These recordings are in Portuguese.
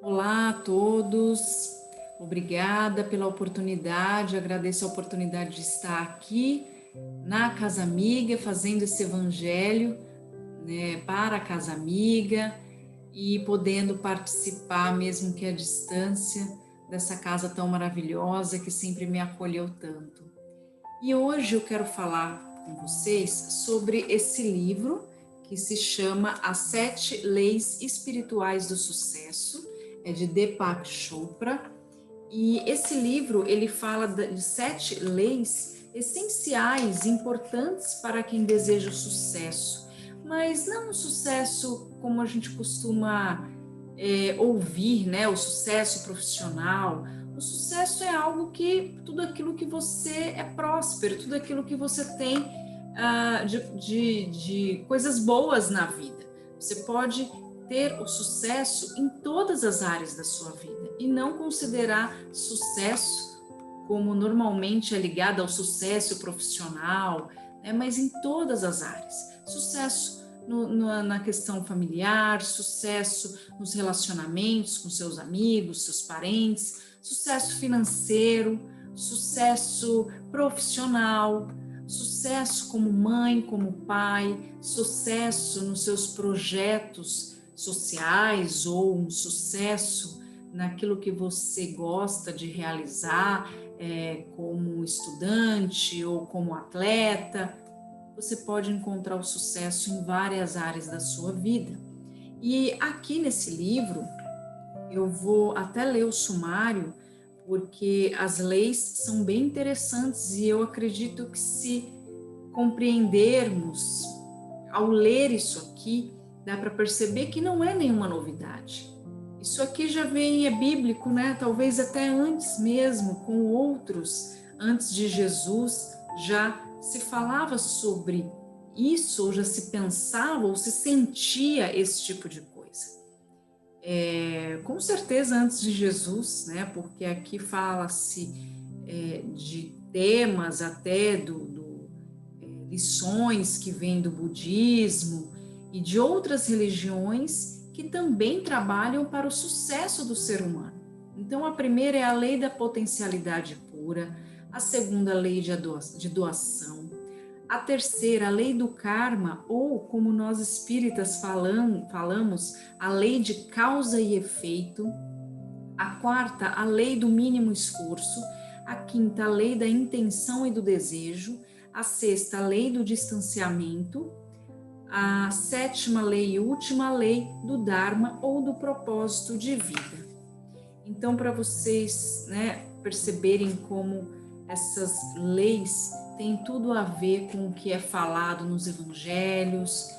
Olá a todos, obrigada pela oportunidade, agradeço a oportunidade de estar aqui na Casa Amiga, fazendo esse evangelho, né, para a Casa Amiga e podendo participar, mesmo que à distância, dessa casa tão maravilhosa que sempre me acolheu tanto. E hoje eu quero falar com vocês sobre esse livro que se chama As 7 Leis Espirituais do Sucesso, é de Deepak Chopra, e esse livro ele fala de 7 leis essenciais, importantes para quem deseja o sucesso, mas não o sucesso como a gente costuma ouvir, né? O sucesso profissional. O sucesso é algo que, tudo aquilo que você é próspero, tudo aquilo que você tem de coisas boas na vida. Você pode ter o sucesso em todas as áreas da sua vida e não considerar sucesso como normalmente é ligado ao sucesso profissional, né? Mas em todas as áreas. Sucesso na questão familiar, sucesso nos relacionamentos com seus amigos, seus parentes, sucesso financeiro, sucesso profissional, sucesso como mãe, como pai, sucesso nos seus projetos sociais ou um sucesso naquilo que você gosta de realizar, como estudante ou como atleta. Você pode encontrar o sucesso em várias áreas da sua vida. E aqui nesse livro, eu vou até ler o sumário, porque as leis são bem interessantes e eu acredito que se compreendermos ao ler isso aqui, dá para perceber que não é nenhuma novidade. Isso aqui já vem, é bíblico, né? Talvez até antes mesmo, com outros, antes de Jesus, já se falava sobre isso, ou já se pensava, ou se sentia esse tipo de coisa. Com certeza antes de Jesus, né? Porque aqui fala-se de temas até lições que vêm do budismo e de outras religiões que também trabalham para o sucesso do ser humano. Então, a primeira é a lei da potencialidade pura, a segunda, a lei de doação, a terceira, a lei do karma, ou como nós espíritas falamos, a lei de causa e efeito, a quarta, a lei do mínimo esforço, a quinta, a lei da intenção e do desejo, a sexta, a lei do distanciamento, a sétima lei e última lei do Dharma ou do propósito de vida. Então, para vocês, né, perceberem como essas leis têm tudo a ver com o que é falado nos evangelhos,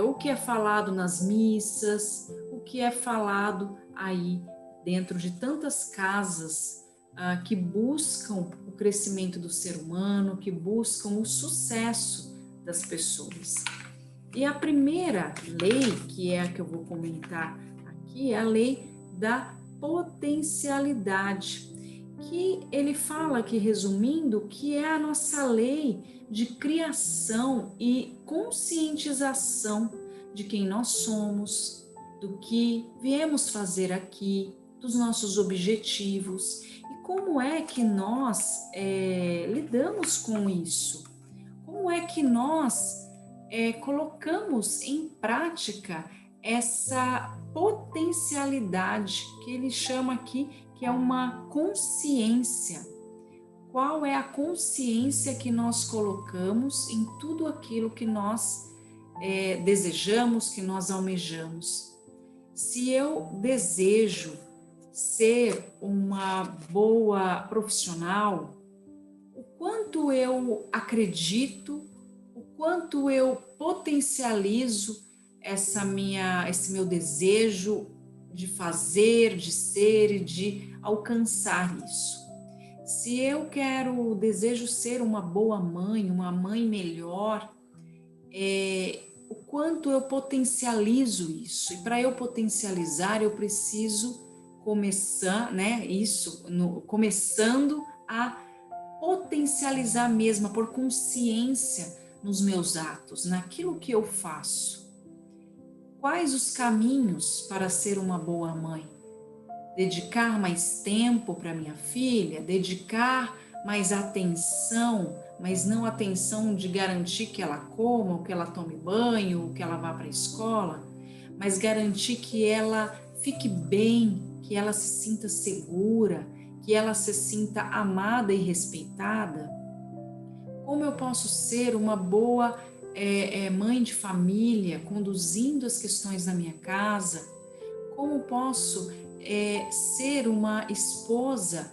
o que é falado nas missas, o que é falado aí dentro de tantas casas que buscam o crescimento do ser humano, que buscam o sucesso das pessoas. E a primeira lei, que é a que eu vou comentar aqui, é a lei da potencialidade, que ele fala aqui, resumindo, que é a nossa lei de criação e conscientização de quem nós somos, do que viemos fazer aqui, dos nossos objetivos e como é que nós lidamos com isso, como é que nós colocamos em prática essa potencialidade que ele chama aqui, que é uma consciência. Qual é a consciência que nós colocamos em tudo aquilo que nós desejamos, que nós almejamos? Se eu desejo ser uma boa profissional, o quanto eu acredito, o quanto eu potencializo esse meu desejo de fazer, de ser e de alcançar isso. Se eu desejo ser uma boa mãe, uma mãe melhor, o quanto eu potencializo isso. E para eu potencializar, eu preciso começar, né, começando a potencializar mesmo, a pôr consciência nos meus atos, naquilo que eu faço. Quais os caminhos para ser uma boa mãe? dedicar mais tempo para minha filha, dedicar mais atenção, mas não atenção de garantir que ela coma, ou que ela tome banho, ou que ela vá para a escola, mas garantir que ela fique bem, que ela se sinta segura, que ela se sinta amada e respeitada? Como eu posso ser uma boa mãe de família, conduzindo as questões da minha casa? Como posso ser uma esposa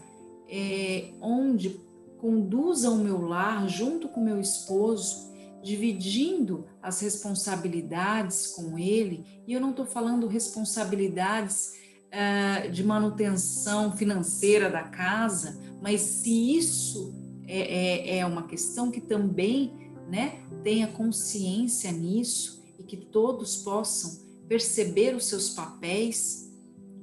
onde conduza o meu lar junto com meu esposo, dividindo as responsabilidades com ele? E eu não estou falando responsabilidades de manutenção financeira da casa, mas se isso é uma questão que também, né, tenha consciência nisso e que todos possam perceber os seus papéis,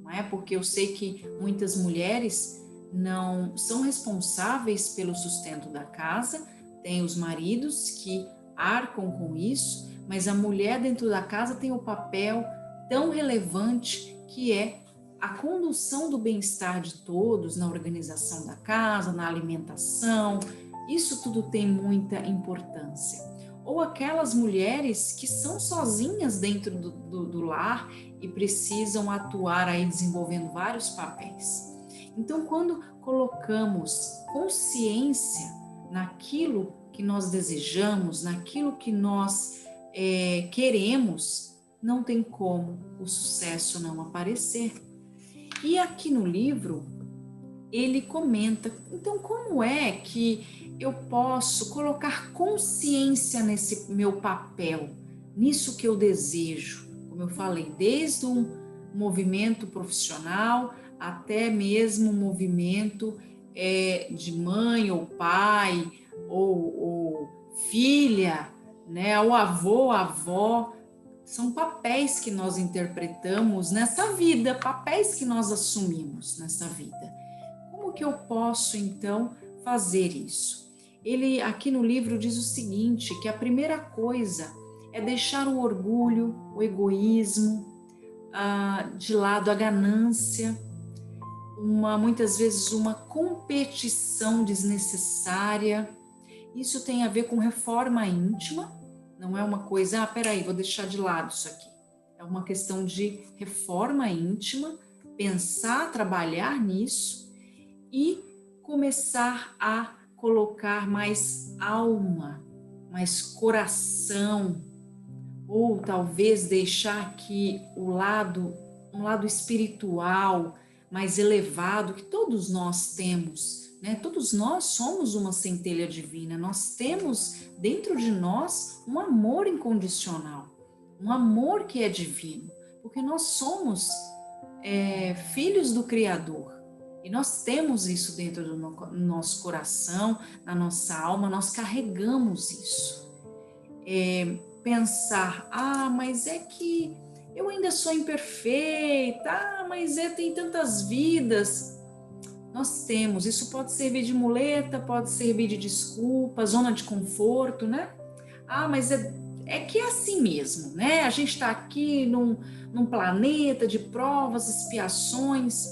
não é? Porque eu sei que muitas mulheres não são responsáveis pelo sustento da casa, tem os maridos que arcam com isso, mas a mulher dentro da casa tem o papel tão relevante que é a condução do bem-estar de todos na organização da casa, na alimentação. Isso tudo tem muita importância. Ou aquelas mulheres que são sozinhas dentro do lar e precisam atuar aí desenvolvendo vários papéis. Então, quando colocamos consciência naquilo que nós desejamos, naquilo que nós queremos, não tem como o sucesso não aparecer. E aqui no livro, ele comenta, então como é que eu posso colocar consciência nesse meu papel, nisso que eu desejo? Como eu falei, desde um movimento profissional até mesmo um movimento de mãe ou pai ou filha, né, ou avô, avó. São papéis que nós interpretamos nessa vida, papéis que nós assumimos nessa vida. Como que eu posso, então, fazer isso? Ele, aqui no livro, diz o seguinte, que a primeira coisa é deixar o orgulho, o egoísmo, de lado, a ganância, muitas vezes uma competição desnecessária. Isso tem a ver com reforma íntima. Não é uma coisa, peraí, vou deixar de lado isso aqui. É uma questão de reforma íntima, pensar, trabalhar nisso e começar a colocar mais alma, mais coração, ou talvez deixar que um lado espiritual mais elevado, que todos nós temos, né? Todos nós somos uma centelha divina, nós temos dentro de nós um amor incondicional, um amor que é divino, porque nós somos filhos do Criador e nós temos isso dentro do nosso coração, na nossa alma, nós carregamos isso. Pensar, mas é que eu ainda sou imperfeita, mas tem tantas vidas. Nós temos, isso pode servir de muleta, pode servir de desculpa, zona de conforto, né? Mas é que é assim mesmo, né? A gente está aqui num planeta de provas, expiações.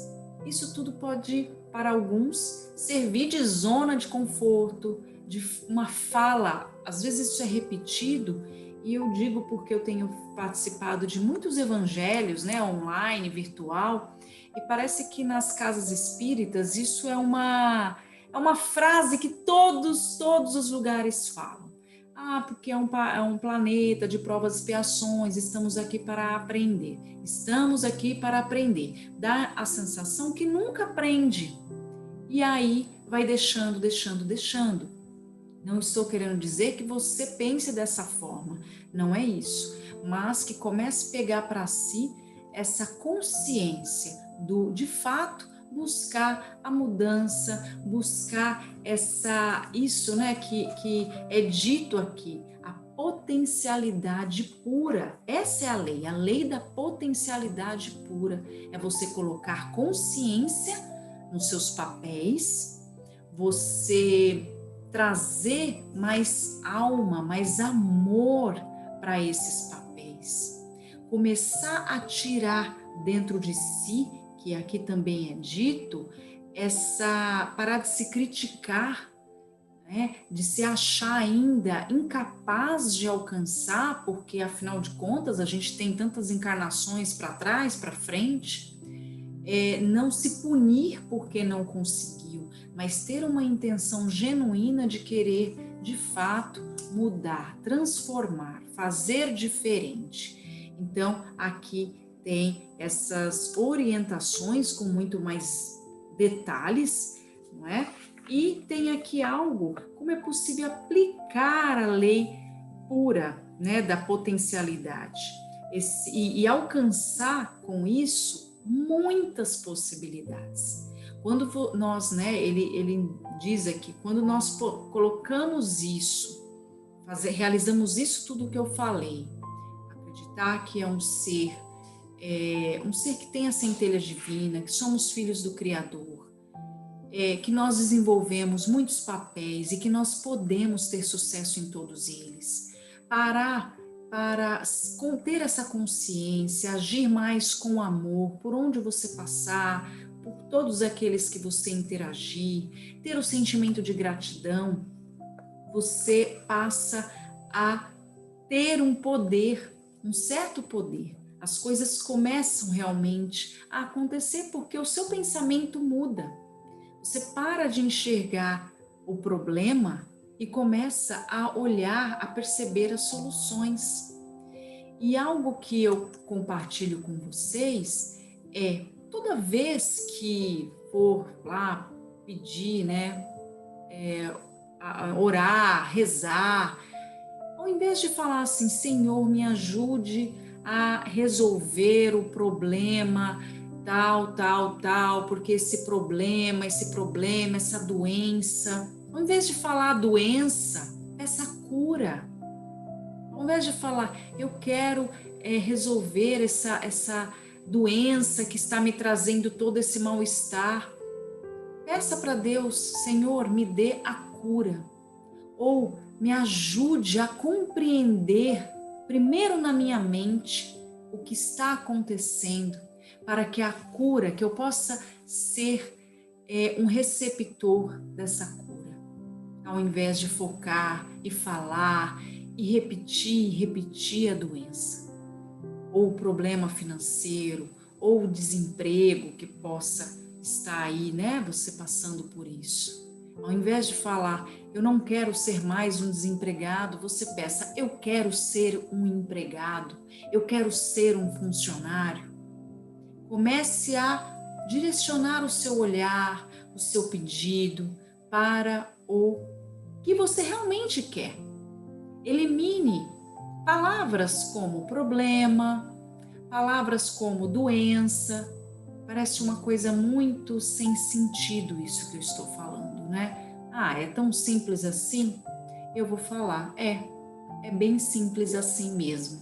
Isso tudo pode, para alguns, servir de zona de conforto, de uma fala. Às vezes isso é repetido, e eu digo porque eu tenho participado de muitos evangelhos, né, online, virtual, e parece que nas casas espíritas isso é uma frase que todos os lugares falam. Porque é um planeta de provas e expiações, estamos aqui para aprender. Estamos aqui para aprender. Dá a sensação que nunca aprende. E aí vai deixando. Não estou querendo dizer que você pense dessa forma, não é isso. Mas que comece a pegar para si essa consciência de fato, buscar a mudança, buscar isso, né, que é dito aqui, a potencialidade pura. Essa é a lei da potencialidade pura. É você colocar consciência nos seus papéis, você trazer mais alma, mais amor para esses papéis, começar a tirar dentro de si que aqui também é dito, parar de se criticar, né, de se achar ainda incapaz de alcançar, porque afinal de contas a gente tem tantas encarnações para trás, para frente, não se punir porque não conseguiu, mas ter uma intenção genuína de querer, de fato, mudar, transformar, fazer diferente. Então, aqui tem essas orientações com muito mais detalhes, não é? E tem aqui algo, como é possível aplicar a lei pura, né, da potencialidade e alcançar com isso muitas possibilidades. Quando nós, né, ele diz aqui, quando nós colocamos isso, realizamos isso tudo que eu falei, acreditar que é um ser que tem a centelha divina, que somos filhos do Criador, que nós desenvolvemos muitos papéis e que nós podemos ter sucesso em todos eles. Para ter essa consciência, agir mais com amor por onde você passar, por todos aqueles que você interagir, ter o sentimento de gratidão, você passa a ter um poder, um certo poder. As coisas começam realmente a acontecer porque o seu pensamento muda. Você para de enxergar o problema e começa a olhar, a perceber as soluções. E algo que eu compartilho com vocês é, toda vez que for lá pedir, né, orar, rezar, ao invés de falar assim, Senhor, me ajude a resolver o problema, tal, porque esse problema, essa doença. Ao invés de falar doença, peça cura. Ao invés de falar, eu quero resolver essa doença que está me trazendo todo esse mal-estar, peça para Deus, Senhor, me dê a cura. Ou me ajude a compreender, primeiro na minha mente, o que está acontecendo, para que a cura, que eu possa ser um receptor dessa cura, ao invés de focar e falar e repetir a doença, ou o problema financeiro, ou o desemprego que possa estar aí, né, você passando por isso. Ao invés de falar, eu não quero ser mais um desempregado, você peça, eu quero ser um empregado, eu quero ser um funcionário. Comece a direcionar o seu olhar, o seu pedido para o que você realmente quer. Elimine palavras como problema, palavras como doença. Parece uma coisa muito sem sentido isso que eu estou falando, né? Ah, é tão simples assim? Eu vou falar, é bem simples assim mesmo.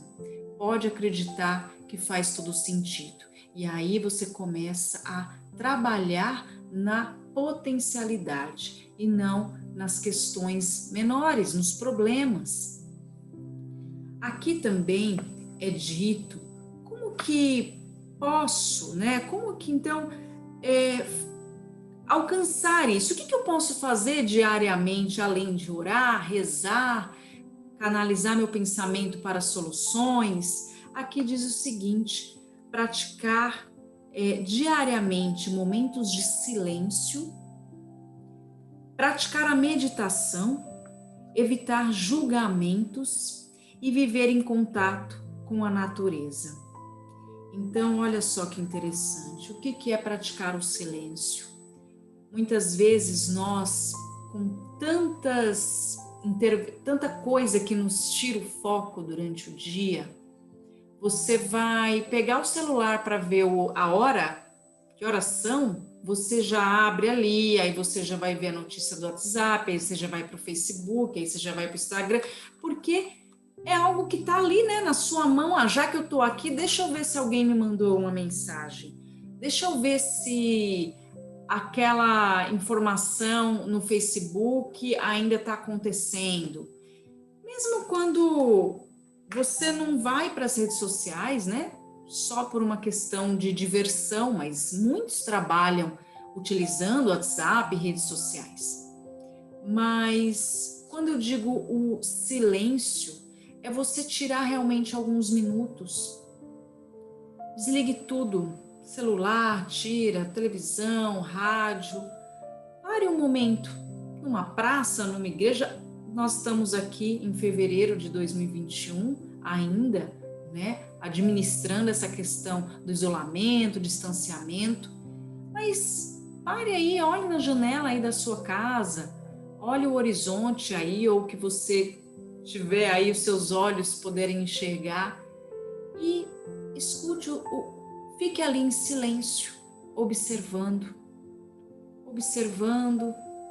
Pode acreditar que faz todo sentido. E aí você começa a trabalhar na potencialidade e não nas questões menores, nos problemas. Aqui também é dito como que posso, né? Como que então alcançar isso? O que eu posso fazer diariamente, além de orar, rezar, canalizar meu pensamento para soluções? Aqui diz o seguinte: praticar diariamente momentos de silêncio, praticar a meditação, evitar julgamentos e viver em contato com a natureza. Então, olha só que interessante. O que é praticar o silêncio? Muitas vezes nós, com tanta coisa que nos tira o foco durante o dia, você vai pegar o celular para ver a hora, que horas são, você já abre ali, aí você já vai ver a notícia do WhatsApp, aí você já vai para o Facebook, aí você já vai para o Instagram, porque é algo que está ali, né, na sua mão. Ah, já que eu estou aqui, deixa eu ver se alguém me mandou uma mensagem. Deixa eu ver se aquela informação no Facebook ainda está acontecendo. Mesmo quando você não vai para as redes sociais, né? só por uma questão de diversão, mas muitos trabalham utilizando WhatsApp e redes sociais. Mas quando eu digo o silêncio, é você tirar realmente alguns minutos. Desligue tudo, celular, tira, televisão, rádio. Pare um momento, numa praça, numa igreja. Nós estamos aqui em fevereiro de 2021 ainda, né, administrando essa questão do isolamento, distanciamento. Mas pare aí, olhe na janela aí da sua casa, olhe o horizonte aí, ou que você tiver aí os seus olhos poderem enxergar e escute, fique ali em silêncio, observando,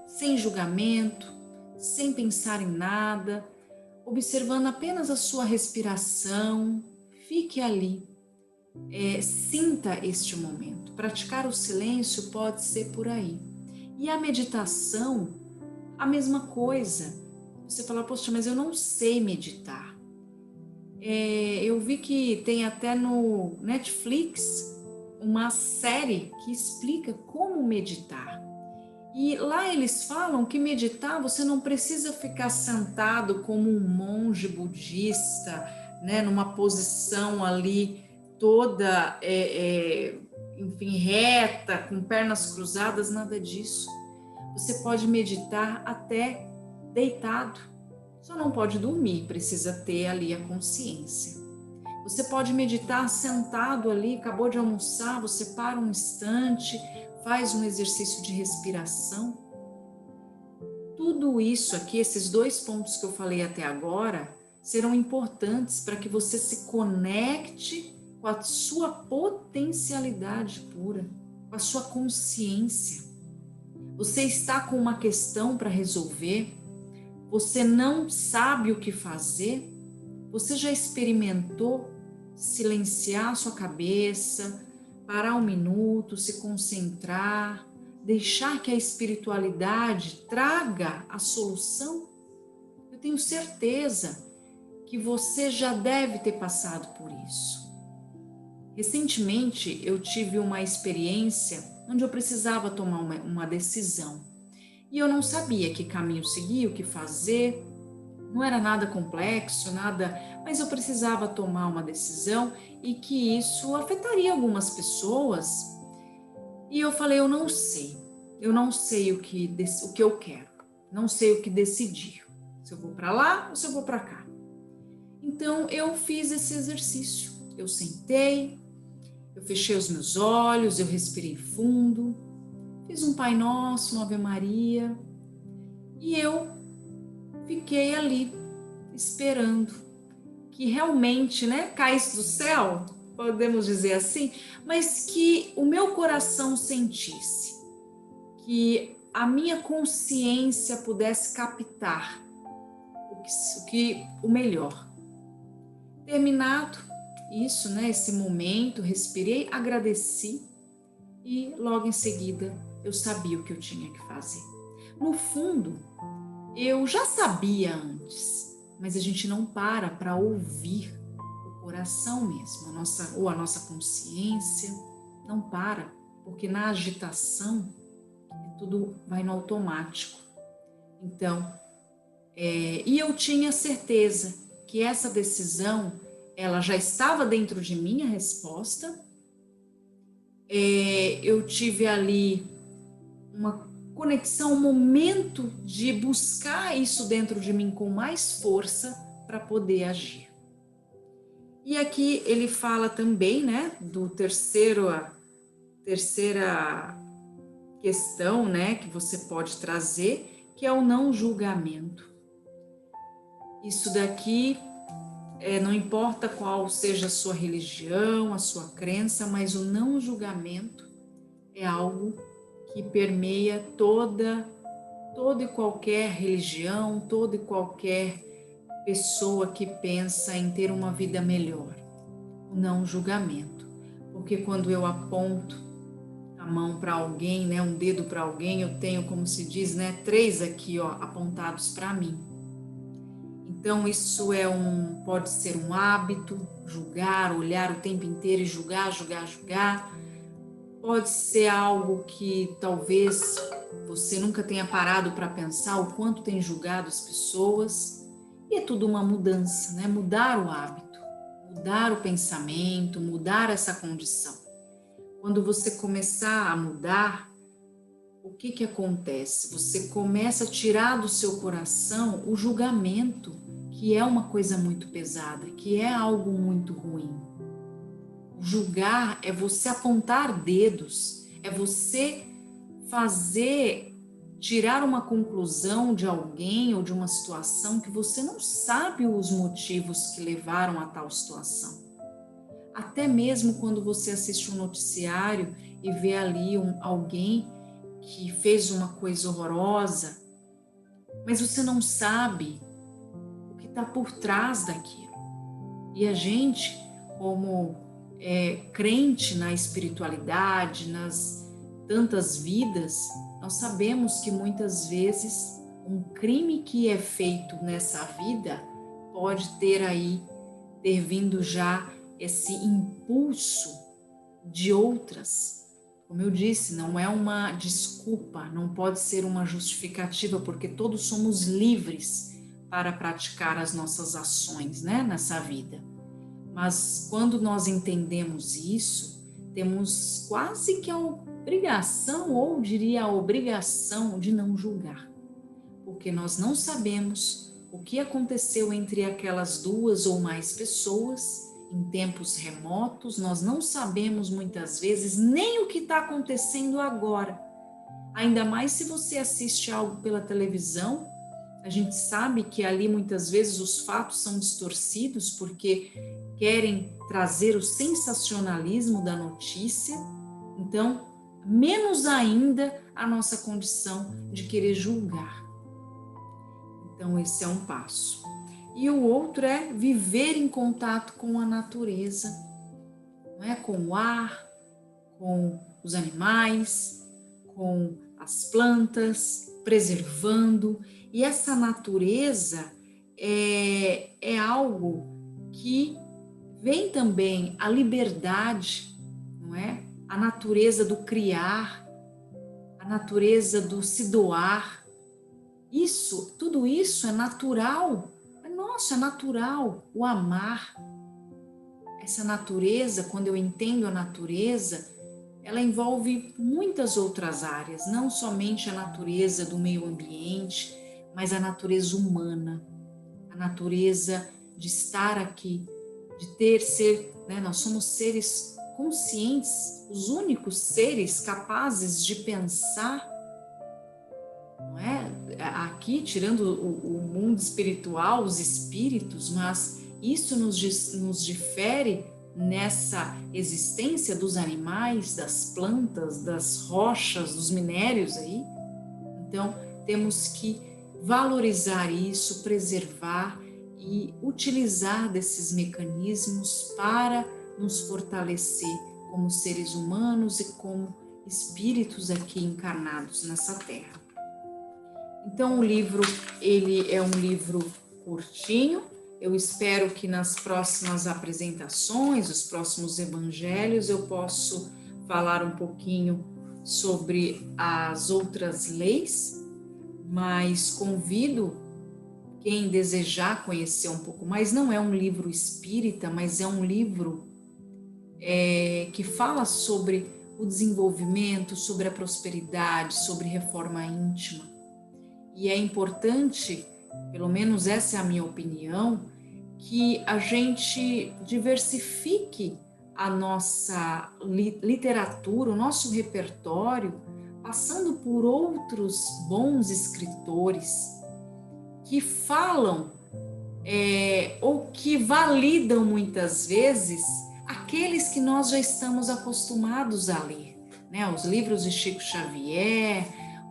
sem julgamento, sem pensar em nada, observando apenas a sua respiração. Fique ali, sinta este momento. Praticar o silêncio pode ser por aí. E a meditação, a mesma coisa. Você fala, poxa, mas eu não sei meditar. Eu vi que tem até no Netflix uma série que explica como meditar. E lá eles falam que meditar, você não precisa ficar sentado como um monge budista, né, numa posição ali toda, enfim, reta, com pernas cruzadas, nada disso. Você pode meditar até deitado. Só não pode dormir, precisa ter ali a consciência. Você pode meditar sentado ali, acabou de almoçar, você para um instante, faz um exercício de respiração. Tudo isso aqui, esses 2 pontos que eu falei até agora, serão importantes para que você se conecte com a sua potencialidade pura, com a sua consciência. Você está com uma questão para resolver, você não sabe o que fazer, você já experimentou silenciar sua cabeça, parar um minuto, se concentrar, deixar que a espiritualidade traga a solução? Eu tenho certeza que você já deve ter passado por isso. Recentemente eu tive uma experiência onde eu precisava tomar uma decisão e eu não sabia que caminho seguir, o que fazer. Não era nada complexo, mas eu precisava tomar uma decisão e que isso afetaria algumas pessoas. E eu falei, eu não sei o que eu quero, não sei o que decidir, se eu vou para lá ou se eu vou para cá. Então eu fiz esse exercício, eu sentei, eu fechei os meus olhos, eu respirei fundo, fiz um Pai Nosso, uma Ave Maria e eu fiquei ali esperando que realmente, né, caísse do céu, podemos dizer assim, mas que o meu coração sentisse, que a minha consciência pudesse captar o melhor. Terminado isso, né, esse momento, respirei, agradeci e logo em seguida eu sabia o que eu tinha que fazer. No fundo, eu já sabia antes, mas a gente não para ouvir o coração mesmo, a nossa consciência não para, porque na agitação tudo vai no automático. Então, e eu tinha certeza que essa decisão, ela já estava dentro de mim, a resposta. Eu tive ali uma conexão, um momento de buscar isso dentro de mim com mais força para poder agir. E aqui ele fala também, né, do terceira questão, né, que você pode trazer, que é o não julgamento. Isso daqui, não importa qual seja a sua religião, a sua crença, mas o não julgamento é algo que permeia toda e qualquer religião, toda e qualquer pessoa que pensa em ter uma vida melhor. O não julgamento. Porque quando eu aponto a mão para alguém, né, um dedo para alguém, eu tenho, como se diz, né, 3 aqui, ó, apontados para mim. Então isso pode ser um hábito, julgar, olhar o tempo inteiro e julgar, julgar, julgar. Pode ser algo que talvez você nunca tenha parado para pensar o quanto tem julgado as pessoas. E é tudo uma mudança, né? Mudar o hábito, mudar o pensamento, mudar essa condição. Quando você começar a mudar, o que acontece? Você começa a tirar do seu coração o julgamento, que é uma coisa muito pesada, que é algo muito ruim. Julgar é você apontar dedos, é você tirar uma conclusão de alguém ou de uma situação que você não sabe os motivos que levaram a tal situação. Até mesmo quando você assiste um noticiário e vê ali alguém que fez uma coisa horrorosa, mas você não sabe o que está por trás daquilo. E a gente, como crente na espiritualidade, nas tantas vidas, nós sabemos que muitas vezes um crime que é feito nessa vida pode ter vindo já esse impulso de outras. Como eu disse, não é uma desculpa, não pode ser uma justificativa, porque todos somos livres para praticar as nossas ações, né, nessa vida. Mas quando nós entendemos isso, temos quase que a obrigação, ou diria a obrigação, de não julgar. Porque nós não sabemos o que aconteceu entre aquelas duas ou mais pessoas em tempos remotos, nós não sabemos muitas vezes nem o que está acontecendo agora. Ainda mais se você assiste algo pela televisão, a gente sabe que ali muitas vezes os fatos são distorcidos porque querem trazer o sensacionalismo da notícia, então, menos ainda a nossa condição de querer julgar. Então, esse é um passo. E o outro é viver em contato com a natureza, não é? Com o ar, com os animais, com as plantas, preservando. E essa natureza é algo que vem também a liberdade, não é? A natureza do criar, a natureza do se doar. Tudo isso é natural. Nossa, é natural o amar. Essa natureza, quando eu entendo a natureza, ela envolve muitas outras áreas, não somente a natureza do meio ambiente, mas a natureza humana, a natureza de estar aqui, né? Nós somos seres conscientes, os únicos seres capazes de pensar, não é? Aqui, tirando o mundo espiritual, os espíritos, mas isso nos difere nessa existência dos animais, das plantas, das rochas, dos minérios aí. Então, temos que valorizar isso, preservar e utilizar desses mecanismos para nos fortalecer como seres humanos e como espíritos aqui encarnados nessa Terra. Então, o livro, ele é um livro curtinho. Eu espero que nas próximas apresentações, os próximos evangelhos, eu possa falar um pouquinho sobre as outras leis, mas convido quem desejar conhecer um pouco mais. Não é um livro espírita, mas é um livro que fala sobre o desenvolvimento, sobre a prosperidade, sobre reforma íntima. E é importante, pelo menos essa é a minha opinião, que a gente diversifique a nossa literatura, o nosso repertório, passando por outros bons escritores que falam ou que validam muitas vezes aqueles que nós já estamos acostumados a ler, né? Os livros de Chico Xavier,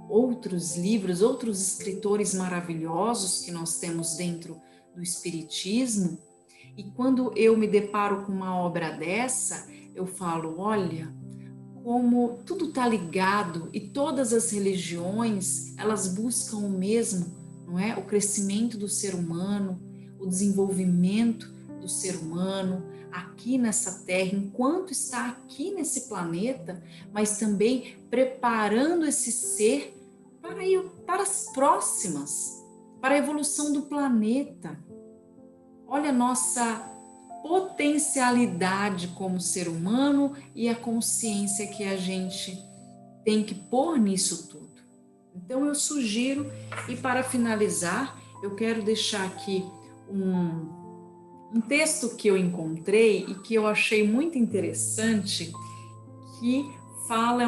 outros livros, outros escritores maravilhosos que nós temos dentro do Espiritismo. E quando eu me deparo com uma obra dessa, eu falo, olha, como tudo está ligado e todas as religiões, elas buscam o mesmo, não é? O crescimento do ser humano, o desenvolvimento do ser humano aqui nessa Terra, enquanto está aqui nesse planeta, mas também preparando esse ser para as próximas, para a evolução do planeta. Olha a nossa potencialidade como ser humano e a consciência que a gente tem que pôr nisso tudo. Então eu sugiro, e para finalizar, eu quero deixar aqui um texto que eu encontrei e que eu achei muito interessante, que fala,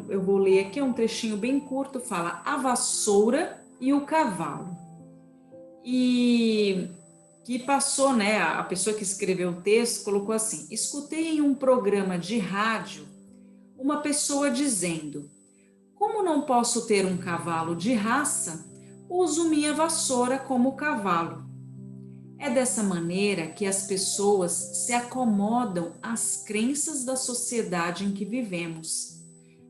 eu vou ler aqui, é um trechinho bem curto, fala a vassoura e o cavalo. E que passou, né, a pessoa que escreveu o texto colocou assim: escutei em um programa de rádio uma pessoa dizendo: como não posso ter um cavalo de raça, uso minha vassoura como cavalo. É dessa maneira que as pessoas se acomodam às crenças da sociedade em que vivemos.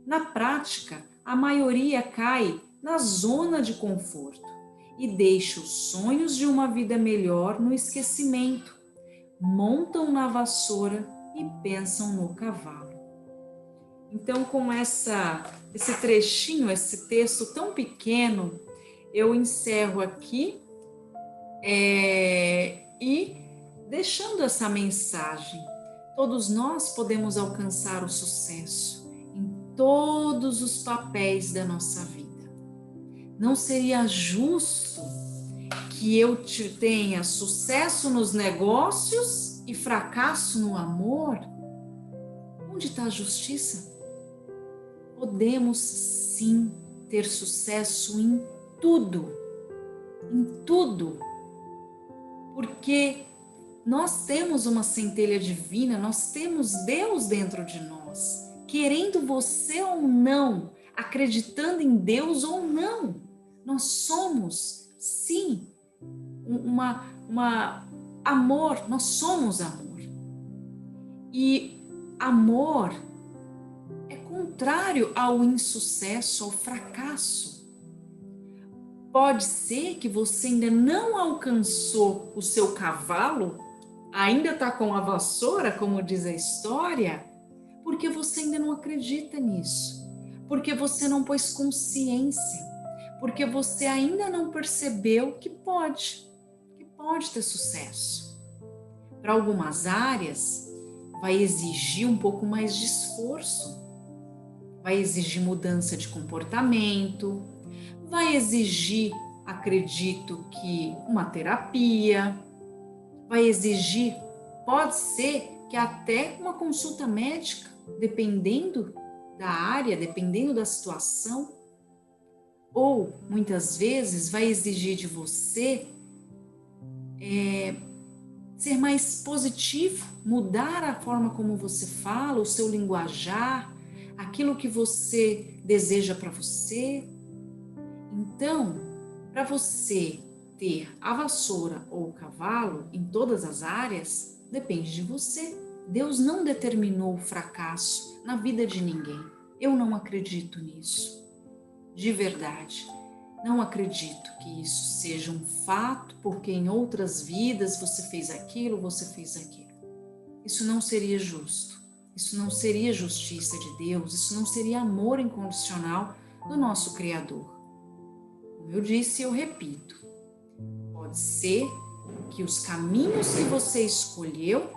Na prática, a maioria cai na zona de conforto e deixa os sonhos de uma vida melhor no esquecimento. Montam na vassoura e pensam no cavalo. Então, com esse trechinho, esse texto tão pequeno, eu encerro aqui e deixando essa mensagem. Todos nós podemos alcançar o sucesso em todos os papéis da nossa vida. Não seria justo que eu tenha sucesso nos negócios e fracasso no amor? Onde está a justiça? Podemos sim ter sucesso em tudo, porque nós temos uma centelha divina, nós temos Deus dentro de nós, querendo você ou não, acreditando em Deus ou não, nós somos sim amor, nós somos amor. E amor é contrário ao insucesso, ao fracasso. Pode ser que você ainda não alcançou o seu cavalo, ainda está com a vassoura, como diz a história, porque você ainda não acredita nisso, porque você não pôs consciência, porque você ainda não percebeu que pode ter sucesso. Para algumas áreas, vai exigir um pouco mais de esforço, vai exigir mudança de comportamento, vai exigir, acredito que, uma terapia, vai exigir, pode ser que até uma consulta médica, dependendo da área, dependendo da situação, ou muitas vezes vai exigir de você ser mais positivo, mudar a forma como você fala, o seu linguajar, aquilo que você deseja para você. Então, para você ter a vassoura ou o cavalo em todas as áreas, depende de você. Deus não determinou o fracasso na vida de ninguém. Eu não acredito nisso. De verdade. Não acredito que isso seja um fato, porque em outras vidas você fez aquilo, você fez aquilo. Isso não seria justo. Isso não seria justiça de Deus, isso não seria amor incondicional do nosso Criador. Como eu disse, eu repito, pode ser que os caminhos que você escolheu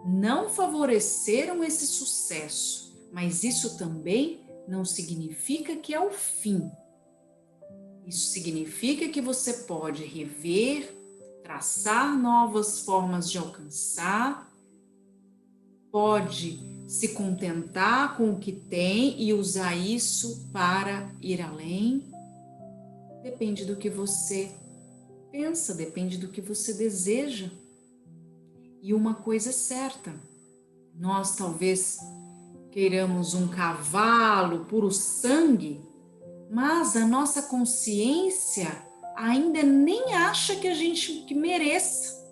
não favoreceram esse sucesso, mas isso também não significa que é o fim. Isso significa que você pode rever, traçar novas formas de alcançar, pode se contentar com o que tem e usar isso para ir além. Depende do que você pensa, depende do que você deseja. E uma coisa é certa, nós talvez queiramos um cavalo puro sangue, mas a nossa consciência ainda nem acha que a gente mereça.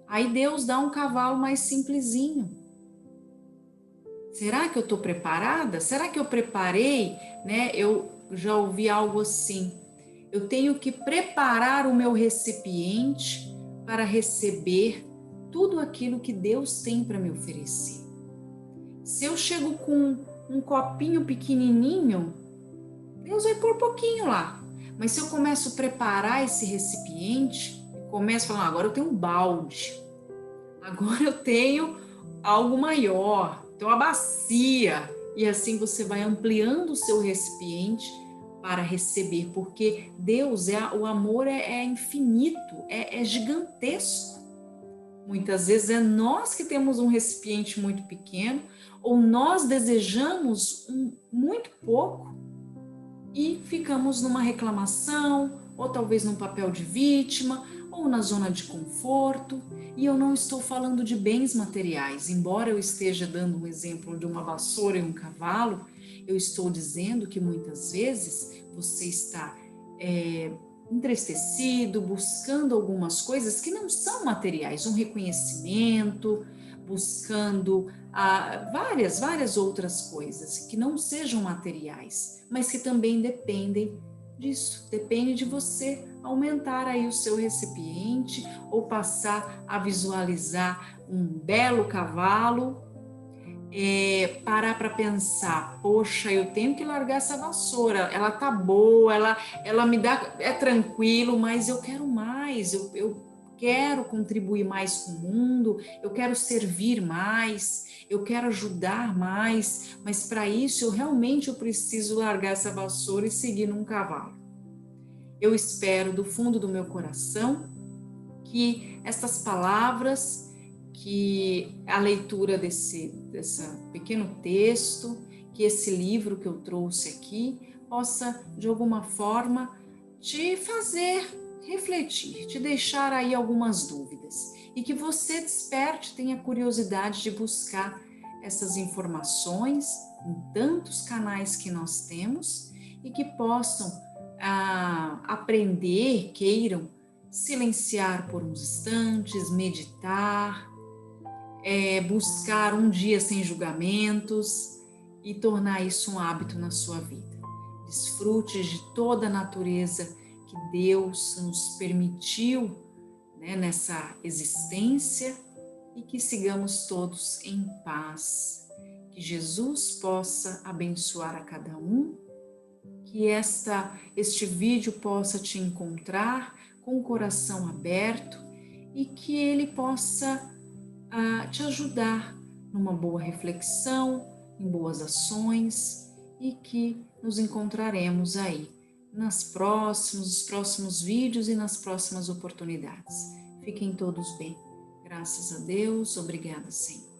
Aí Deus dá um cavalo mais simplesinho. Será que eu estou preparada? Será que eu preparei? Eu já ouvi algo assim. Eu tenho que preparar o meu recipiente para receber tudo aquilo que Deus tem para me oferecer. Se eu chego com um copinho pequenininho, Deus vai pôr pouquinho lá. Mas se eu começo a preparar esse recipiente, começo falando, agora eu tenho um balde, agora eu tenho algo maior, tenho uma bacia. E assim você vai ampliando o seu recipiente para receber, porque Deus, o amor é infinito, é gigantesco. Muitas vezes é nós que temos um recipiente muito pequeno, ou nós desejamos muito pouco e ficamos numa reclamação, ou talvez num papel de vítima, ou na zona de conforto. E eu não estou falando de bens materiais, embora eu esteja dando um exemplo de uma vassoura e um cavalo, eu estou dizendo que muitas vezes você está entristecido, buscando algumas coisas que não são materiais, um reconhecimento, buscando várias outras coisas que não sejam materiais, mas que também dependem disso, depende de você aumentar aí o seu recipiente ou passar a visualizar um belo cavalo, parar para pensar, poxa, eu tenho que largar essa vassoura, ela tá boa, ela me dá, é tranquilo, mas eu quero mais, eu quero contribuir mais com o mundo, eu quero servir mais, eu quero ajudar mais, mas para isso eu preciso largar essa vassoura e seguir num cavalo. Eu espero do fundo do meu coração que estas palavras, que a leitura desse pequeno texto, que esse livro que eu trouxe aqui, possa de alguma forma te fazer refletir, te deixar aí algumas dúvidas e que você desperte, tenha curiosidade de buscar essas informações em tantos canais que nós temos e que possam aprender, queiram silenciar por uns instantes, meditar, buscar um dia sem julgamentos e tornar isso um hábito na sua vida. Desfrute de toda a natureza que Deus nos permitiu, né, nessa existência e que sigamos todos em paz. Que Jesus possa abençoar a cada um, que este vídeo possa te encontrar com o coração aberto e que ele possa te ajudar numa boa reflexão, em boas ações e que nos encontraremos aí nos próximos vídeos e nas próximas oportunidades. Fiquem todos bem. Graças a Deus. Obrigada, Senhor.